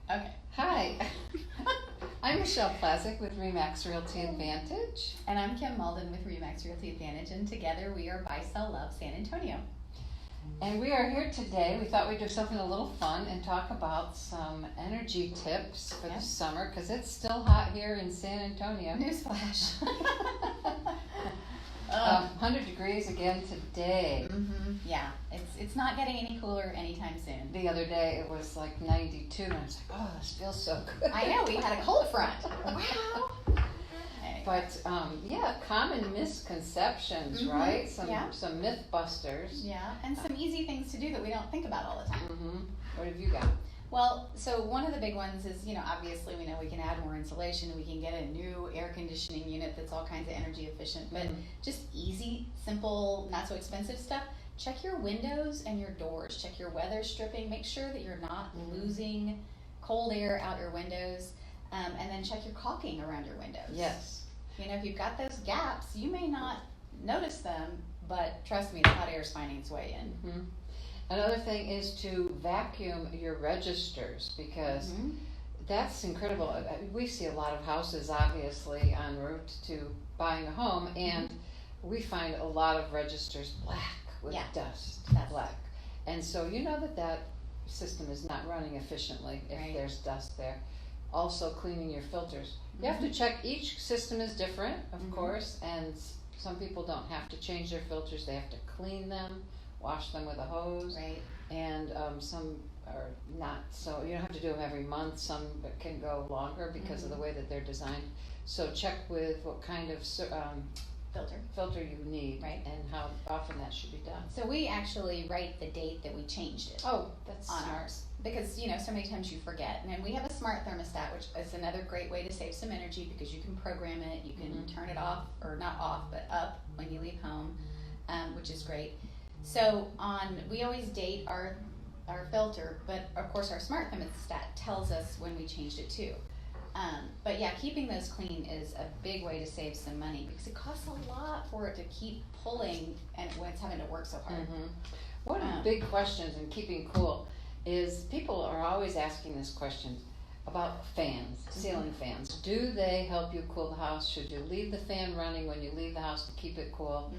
Okay. Hi, I'm Michelle Plazik with Remax Realty Advantage. And I'm Kim Malden with Remax Realty Advantage, and together we are Buy Sell Love San Antonio. And we are here today. We thought we'd do something a little fun and talk about some energy tips for the summer, because it's still hot here in San Antonio. Newsflash. 100 degrees again today. Yeah, it's not getting any cooler anytime soon. The other day it was like 92 and I was like, oh, this feels so good. I know, we had a cold front. Wow. But common misconceptions, right? Some myth busters. Yeah, and some easy things to do that we don't think about all the time. What have you got? Well, so one of the big ones is, obviously we know we can add more insulation, we can get a new air conditioning unit that's all kinds of energy efficient, but just easy, simple, not so expensive stuff. Check your windows and your doors, check your weather stripping, make sure that you're not losing cold air out your windows, and then check your caulking around your windows. Yes. If you've got those gaps, you may not notice them, but trust me, the hot air is finding its way in. Another thing is to vacuum your registers, because that's incredible. We see a lot of houses obviously en route to buying a home, and we find a lot of registers black with dust. That's black. And so you know that system is not running efficiently if there's dust there. Also cleaning your filters. You have to check, each system is different, of course, and some people don't have to change their filters, they have to clean them, wash them with a hose, and some are not, so you don't have to do them every month. Some can go longer because of the way that they're designed. So check with what kind of filter you need, and how often that should be done. So we actually write the date that we changed it. Oh, that's on ours, because so many times you forget. And we have a smart thermostat, which is another great way to save some energy, because you can program it, you can turn it off, or not off, but up when you leave home, which is great. So we always date our filter, but of course our smart thermostat tells us when we changed it too. But yeah, keeping those clean is a big way to save some money, because it costs a lot for it to keep pulling and when it's having to work so hard. One of the big questions in keeping cool is, people are always asking this question about fans, ceiling fans. Do they help you cool the house? Should you leave the fan running when you leave the house to keep it cool?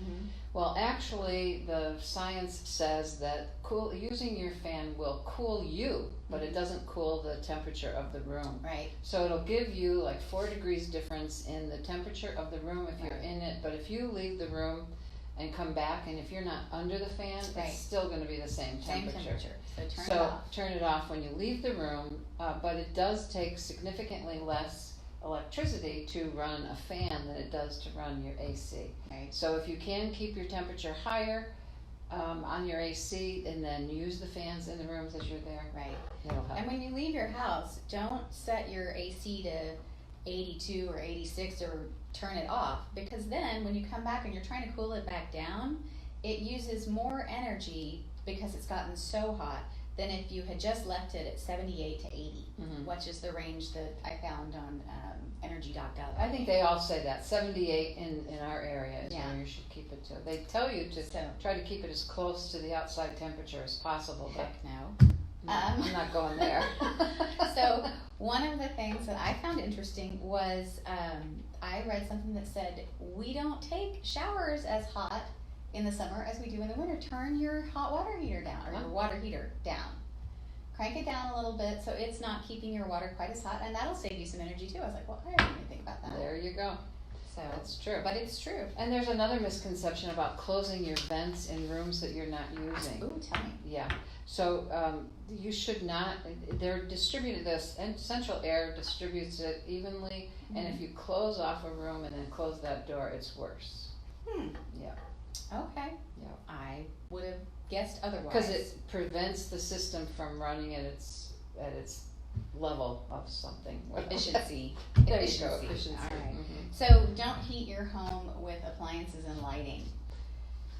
Well, actually, the science says that using your fan will cool you, but it doesn't cool the temperature of the room. Right. So it'll give you like 4 degrees difference in the temperature of the room if you're in it, but if you leave the room and come back, and if you're not under the fan, it's still going to be the same temperature. So turn it off when you leave the room, but it does take significantly less electricity to run a fan than it does to run your AC. So if you can keep your temperature higher on your AC, and then use the fans in the rooms as you're there, it'll help. And when you leave your house, don't set your AC to 82 or 86 or turn it off, because then when you come back and you're trying to cool it back down, it uses more energy because it's gotten so hot than if you had just left it at 78 to 80, which is the range that I found on energy.gov. I think they all say that 78 in our area is where you should keep it to. They tell you to try to keep it as close to the outside temperature as possible. Heck but no. I'm not going there. So one of the things that I found interesting was I read something that said, we don't take showers as hot in the summer as we do in the winter. Turn your hot water heater down, or your water heater down. Crank it down a little bit so it's not keeping your water quite as hot, and that'll save you some energy too. I was like, well, I didn't even think about that. There you go. So that's true. But it's true. And there's another misconception about closing your vents in rooms that you're not using. Ooh, tell me. Yeah. So you should not, they're distributed, central air distributes it evenly, and if you close off a room and then close that door, it's worse. Yeah. Okay. Yeah. I would have guessed otherwise. Because it prevents the system from running at its level of something. Efficiency. There you go. Efficiency. All right. So don't heat your home with appliances and lighting.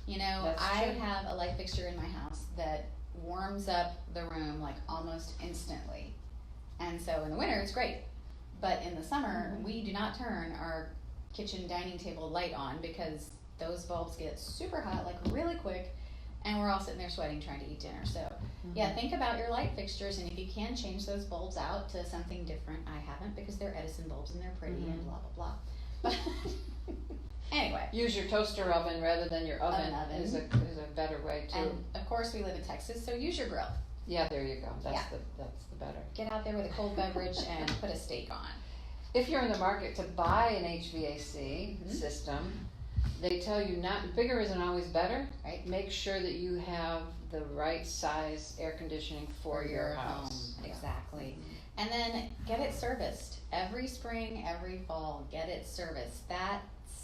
I have a light fixture in my house that warms up the room like almost instantly. And so in the winter it's great. But in the summer we do not turn our kitchen dining table light on, because those bulbs get super hot like really quick, and we're all sitting there sweating trying to eat dinner. So Yeah, think about your light fixtures, and if you can change those bulbs out to something different. I haven't, because they're Edison bulbs and they're pretty and blah blah blah. But anyway, Use your toaster oven rather than your oven. Oven. Is a better way too. and of course we live in Texas, so use your grill. Yeah, there you go. That's Yeah. that's the better. Get out there with a cold beverage and put a steak on. If you're in the market to buy an HVAC Mhm. system, they tell you not bigger isn't always better. Right. Make sure that you have the right size air conditioning for your house. home. Yeah. Exactly. And then get it serviced every spring, every fall. Get it serviced. That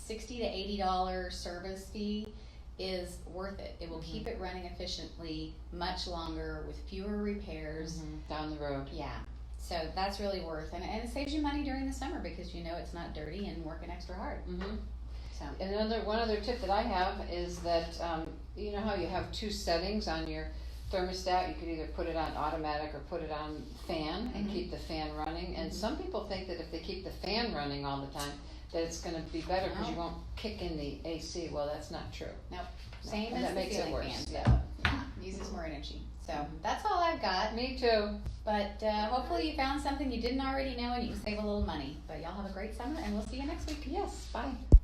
$60 to $80 service fee is worth it. It will keep it running efficiently much longer with fewer repairs. Down the road. Yeah. So that's really worth, and it saves you money during the summer because you know it's not dirty and working extra hard. Mm-hmm. So One other tip that I have is that you know how you have two settings on your thermostat. You could either put it on automatic or put it on fan and keep the fan running. And some people think that if they keep the fan running all the time, that it's going to be better because you won't kick in the AC. Well, that's not true. nope. No, Same and as that the makes it ceiling worse. fans, Yeah. though. Yeah, uses more energy. So that's all I've got. Me too. But hopefully you found something you didn't already know and you can save a little money. But y'all have a great summer, and we'll see you next week. Yes. Bye.